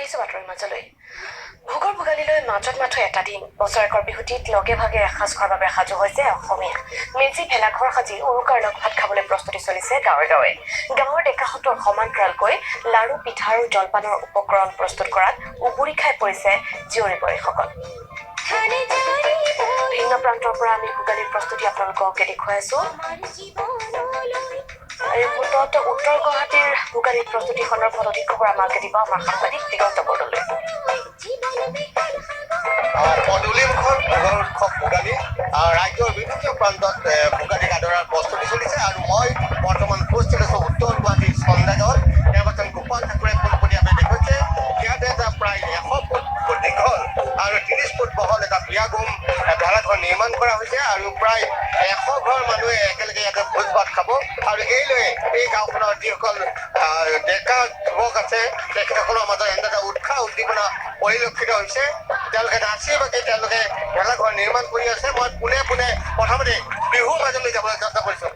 আহিছোঁ বাতৰিৰ মাজলৈ। ভোগৰ ভোগালীলৈ মাজত মাথো এটা দিন বছৰেকৰ বিহুটিত লগে ভাগে এসাঁজ খোৱাৰ বাবে সাজু হৈছে অসমীয়া। মেজি ভেলাঘৰ সাজি উৰুকাৰ লগ ভাত খাবলৈ প্ৰস্তুতি চলিছে গাঁৱে গাঁৱে। গাঁৱৰ ডেকাহঁতৰ সমান্তৰালকৈ লাৰু পিঠা আৰু জলপানৰ উপকৰণ প্ৰস্তুত কৰাত উবুৰি খাই পৰিছে জীয়ৰী বোৱাৰীসকল। ভিন্ন প্ৰান্তৰ পৰা আমি ভোগালীৰ প্ৰস্তুতি আপোনালোকক দেখুৱাই আছো। এই মুহূৰ্তত উত্তৰ গুৱাহাটীৰ ভোগালীৰ প্ৰস্তুতি সন্দৰ্ভত অধিক খবৰ আমাক দিব আমাৰ সাংবাদিক দিগন্ত বৰদলৈ। পদূলিমুখত ভোগৰ উৎসৱ ভোগালী ৰাজ্যৰ বিভিন্ন প্ৰান্তত ভোগালীক আদৰাৰ প্ৰস্তুতি চলিছে আৰু মই বৰ্তমান উপস্থিত আছো উত্তৰ গুৱাহাটীৰ চন্দাগাঁৱত। নিৰ্বাচন গোপাল ঠাকুৰে পোনপটীয়াকৈ দেখুৱাইছে ইয়াতে এটা প্ৰায় 100 ফুট দীঘল আৰু 30 ফুট বহল এটা বিয়াগোম ভেলাঘৰ নিৰ্মাণ কৰা হৈছে আৰু প্ৰায় 100 ঘৰ মানুহে একেলগে ইয়াতে ভোজ ভাত খাব আৰু এইলৈয়ে এই গাঁওখনৰ যিসকল ডেকা যুৱক আছে তেখেতসকলৰ মাজত এনে এটা উৎসাহ উদ্দীপনা পৰিলক্ষিত হৈছে। তেওঁলোকে নাচি বাগি তেওঁলোকে ভেলাঘৰ নিৰ্মাণ কৰি আছে। মই পোনে পোনে প্ৰথমতে বিহুৰ মাজলৈ যাবলৈ চেষ্টা কৰিছো।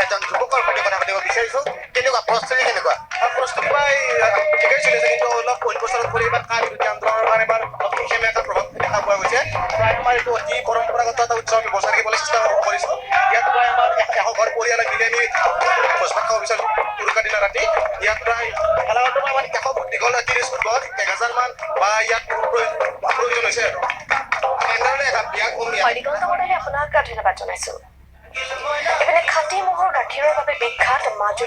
এজন যুৱকৰ সৈতে কথা পাতিব বিচাৰিছো। কেনেকুৱা প্ৰস্তুতি কেনেকুৱা? প্ৰস্তুতি প্ৰায় ঠিকেই চলিছে, কিন্তু অলপ পৰিৱৰ্তন কৰি বা কাৰ বিৰোধী আন্দোলনৰ কাৰণে এবাৰ বিশেষ এটা প্ৰভাৱ দেখা পোৱা গৈছে। প্ৰায় আমাৰ এইটো অতি পৰম্পৰাগত এটা উৎসৱ আমি বচাই ৰাখিবলৈ চেষ্টা কৰিছো। ইয়াত প্ৰায় আমাৰ 100 ঘৰ পৰিয়ালে মিলি আমি ভোজ ভাত খাব বিচাৰিছো উৰুকাৰ দিনা ৰাতি। ইয়াত প্ৰায় ভেলাঘৰটো আমাৰ 100 ফুট দীঘল 30 ফুট বহল 1000 মান বা ইয়াত প্ৰয়োজন হৈছে আৰু এনেধৰণে এটা বিয়া দিগন্ত বৰদলৈ আপোনাক ধন্যবাদ জনাইছো। এপিনে খাটি ম'হৰ গাখীৰৰ বাবে বিখ্যাত মাজুলী